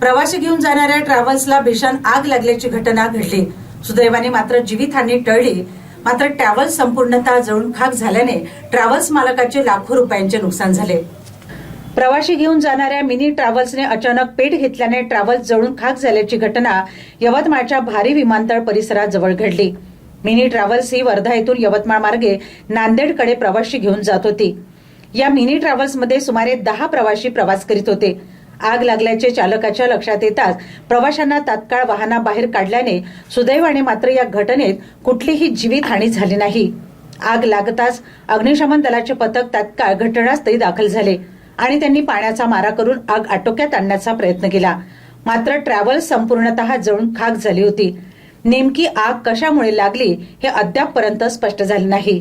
प्रवासी घेऊन जाणाऱ्या ट्रॅव्हल्सला भीषण आग लागल्याची घटना घडली। सुदैवाने मात्र जीवितहानी टळली। मात्र ट्रॅव्हल्स संपूर्णतः जळून खाक झाल्याने ट्रॅव्हल्स मालकाचे लाखो रुपयांचे नुकसान झाले। प्रवासी घेऊन जाणाऱ्या मिनी ट्रॅव्हल्सने अचानक पेट घेतल्याने ट्रॅव्हल्स जळून खाक झाल्याची घटना यवतमाळच्या भारी विमानतळ परिसरात जवळ घडली। मिनी ट्रॅव्हल्स ही वर्धा येथून यवतमाळ मार्गे नांदेडकडे प्रवासी घेऊन जात होती। या मिनी ट्रॅव्हल्समध्ये सुमारे 10 प्रवासी प्रवास करीत होते। आग लागल्याचे चालकाच्या लक्षात येताच प्रवाशांना तात्काळ वाहनाबाहेर काढल्याने सुदैवाने मात्र या घटनेत कुठलीही जीवितहानी झाली नाही। आग लागताच अग्निशमन दलाचे पथक तात्काळ घटनास्थळी दाखल झाले आणि त्यांनी पाण्याचा मारा करून आग आटोक्यात आणण्याचा प्रयत्न केला। मात्र ट्रॅव्हल्स संपूर्णतः जळून खाक झाली होती। नेमकी आग कशामुळे लागली हे अद्यापपर्यंत स्पष्ट झाले नाही।